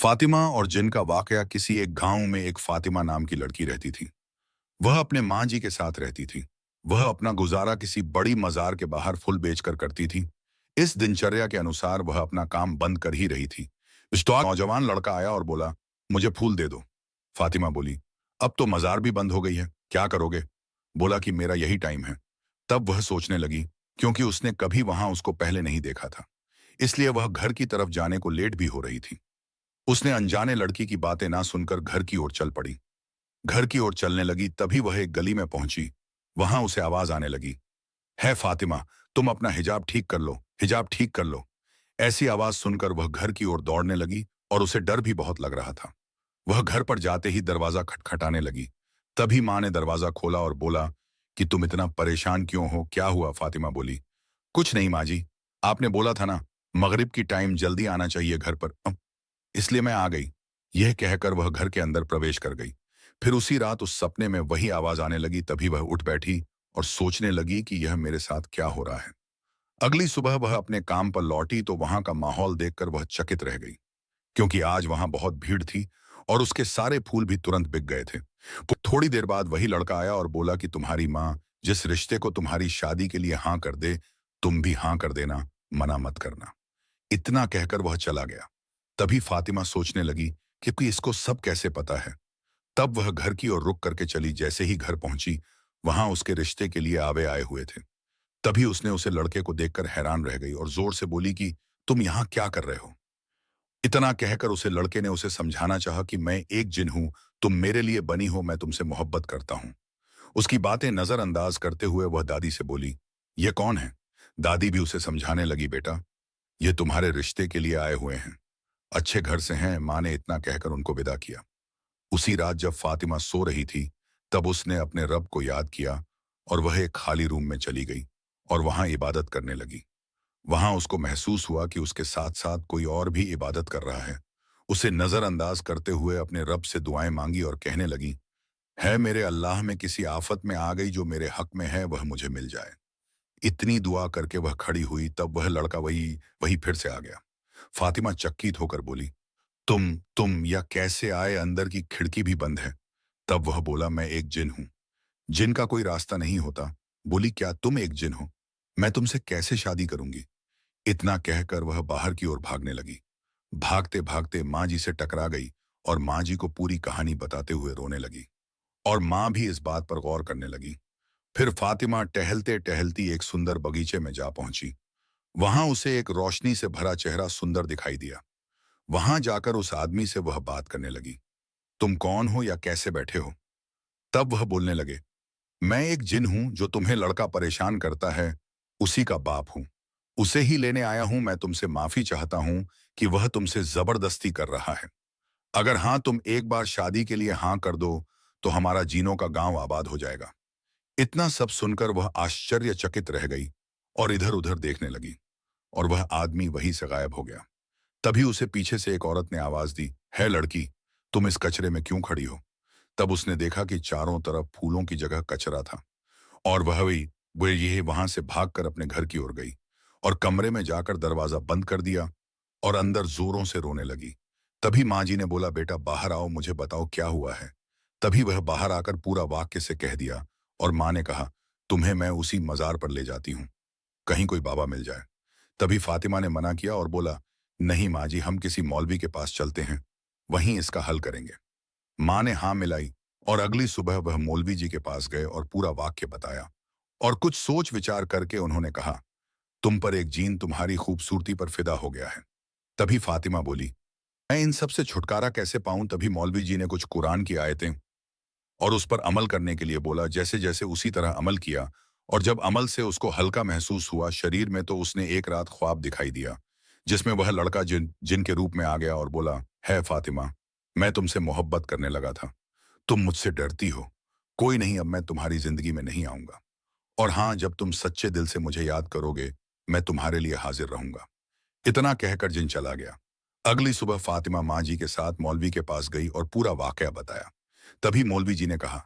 फातिमा और जिन का वाकया। किसी एक गांव में एक फातिमा नाम की लड़की रहती थी। वह अपने माँ जी के साथ रहती थी। वह अपना गुजारा किसी बड़ी मजार के बाहर फूल बेचकर करती थी। इस दिनचर्या के अनुसार वह अपना काम बंद कर ही रही थी। इस दौरान नौजवान लड़का आया और बोला, मुझे फूल दे दो। फातिमा बोली, अब तो मजार भी बंद हो गई है, क्या करोगे? बोला कि मेरा यही टाइम है। तब वह सोचने लगी, क्योंकि उसने कभी वहां उसको पहले नहीं देखा था, इसलिए वह घर की तरफ जाने को लेट भी हो रही थी। उसने अनजाने लड़की की बातें ना सुनकर घर की ओर चल पड़ी। घर की ओर चलने लगी, तभी वह एक गली में पहुंची। वहां उसे आवाज आने लगी, है फातिमा, तुम अपना हिजाब ठीक कर लो, हिजाब ठीक कर लो। ऐसी आवाज सुनकर वह घर की ओर दौड़ने लगी और उसे डर भी बहुत लग रहा था। वह घर पर जाते ही दरवाजा खटखटाने लगी। तभी माँ ने दरवाजा खोला और बोला कि तुम इतना परेशान क्यों हो, क्या हुआ? फातिमा बोली, कुछ नहीं माँ जी, आपने बोला था ना, मगरिब की टाइम जल्दी आना चाहिए घर पर, इसलिए मैं आ गई। यह कहकर वह घर के अंदर प्रवेश कर गई। फिर उसी रात उस सपने में वही आवाज आने लगी। तभी वह उठ बैठी और सोचने लगी कि यह मेरे साथ क्या हो रहा है। अगली सुबह वह अपने काम पर लौटी तो वहां का माहौल देखकर वह चकित रह गई, क्योंकि आज वहां बहुत भीड़ थी और उसके सारे फूल भी तुरंत बिक गए थे। थोड़ी देर बाद वही लड़का आया और बोला कि तुम्हारी माँ जिस रिश्ते को तुम्हारी शादी के लिए हाँ कर दे, तुम भी हाँ कर देना, मना मत करना। इतना कहकर वह चला गया। तभी फातिमा सोचने लगी कि इसको सब कैसे पता है। तब वह घर की ओर रुक करके चली। जैसे ही घर पहुंची, वहां उसके रिश्ते के लिए आवे आए हुए थे। तभी उसने उसे लड़के को देखकर हैरान रह गई और जोर से बोली कि तुम यहाँ क्या कर रहे हो? इतना कहकर उसे लड़के ने उसे समझाना चाहा कि मैं एक जिन हूं, तुम मेरे लिए बनी हो, मैं तुमसे मोहब्बत करता हूं। उसकी बातें नजरअंदाज करते हुए वह दादी से बोली, ये कौन है? दादी भी उसे समझाने लगी, बेटा, ये तुम्हारे रिश्ते के लिए आए हुए हैं, अच्छे घर से हैं। माँ ने इतना कहकर उनको विदा किया। उसी रात जब फातिमा सो रही थी, तब उसने अपने रब को याद किया और वह एक खाली रूम में चली गई और वहां इबादत करने लगी। वहां उसको महसूस हुआ कि उसके साथ साथ कोई और भी इबादत कर रहा है। उसे नजरअंदाज करते हुए अपने रब से दुआएं मांगी और कहने लगी, है मेरे अल्लाह, में किसी आफत में आ गई, जो मेरे हक में है वह मुझे मिल जाए। इतनी दुआ करके वह खड़ी हुई, तब वह लड़का वही वही फिर से आ गया। फातिमा चकित होकर बोली, तुम या कैसे आए? अंदर की खिड़की भी बंद है। तब वह बोला, मैं एक जिन हूं, जिन का कोई रास्ता नहीं होता। बोली, क्या तुम एक जिन हो? मैं तुमसे कैसे शादी करूंगी? इतना कहकर वह बाहर की ओर भागने लगी। भागते भागते माँ जी से टकरा गई और माँ जी को पूरी कहानी बताते हुए रोने लगी। और माँ भी इस बात पर गौर करने लगी। फिर फातिमा टहलते टहलती एक सुंदर बगीचे में जा पहुंची। वहां उसे एक रोशनी से भरा चेहरा सुंदर दिखाई दिया। वहां जाकर उस आदमी से वह बात करने लगी, तुम कौन हो या कैसे बैठे हो? तब वह बोलने लगे, मैं एक जिन हूं जो तुम्हें लड़का परेशान करता है, उसी का बाप हूं। उसे ही लेने आया हूं। मैं तुमसे माफी चाहता हूं कि वह तुमसे जबरदस्ती कर रहा है। अगर हाँ, तुम एक बार शादी के लिए हाँ कर दो तो हमारा जीनों का गांव आबाद हो जाएगा। इतना सब सुनकर वह आश्चर्यचकित रह गई और इधर उधर देखने लगी और वह आदमी वहीं से गायब हो गया। तभी उसे पीछे से एक औरत ने आवाज दी, है लड़की, तुम इस कचरे में क्यों खड़ी हो? तब उसने देखा कि चारों तरफ फूलों की जगह कचरा था और वह ये वहां से भागकर अपने घर की ओर गई और कमरे में जाकर दरवाजा बंद कर दिया और अंदर जोरों से रोने लगी। तभी माँ जी ने बोला, बेटा बाहर आओ, मुझे बताओ क्या हुआ है। तभी वह बाहर आकर पूरा वाक्य से कह दिया और माँ ने कहा, तुम्हें मैं उसी मजार पर ले जाती हूँ, कहीं कोई बाबा मिल जाए। तभी फातिमा ने मना किया और बोला, नहीं माँ जी, हम किसी मौलवी के पास चलते हैं, वहीं इसका हल करेंगे। माँ ने हाँ मिलाई और अगली सुबह वह मौलवी जी के पास गए और पूरा वाक्य बताया और कुछ सोच विचार करके उन्होंने कहा, तुम पर एक जीन तुम्हारी खूबसूरती पर फिदा हो गया है। तभी फातिमा बोली, मैं इन सब से छुटकारा कैसे पाऊं? तभी मौलवी जी ने कुछ कुरान की आयतें और उस पर अमल करने के लिए बोला। जैसे जैसे उसी तरह अमल किया और जब अमल से उसको हल्का महसूस हुआ शरीर में, तो उसने एक रात ख्वाब दिखाई दिया जिसमें वह लड़का जिन जिन के रूप में आ गया और बोला, है फातिमा, मैं तुमसे मोहब्बत करने लगा था, तुम मुझसे डरती हो, कोई नहीं, अब मैं तुम्हारी जिंदगी में नहीं आऊंगा, और हाँ, जब तुम सच्चे दिल से मुझे याद करोगे, मैं तुम्हारे लिए हाजिर रहूंगा। इतना कहकर जिन चला गया। अगली सुबह फातिमा माँ जी के साथ मौलवी के पास गई और पूरा वाकया बताया। तभी मौलवी जी ने कहा,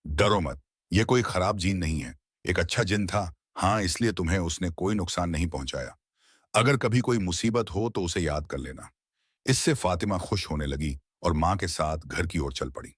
डरो मत, ये कोई खराब जीन नहीं है, एक अच्छा जिन था। हाँ, इसलिए तुम्हें उसने कोई नुकसान नहीं पहुंचाया। अगर कभी कोई मुसीबत हो तो उसे याद कर लेना। इससे फातिमा खुश होने लगी और माँ के साथ घर की ओर चल पड़ी।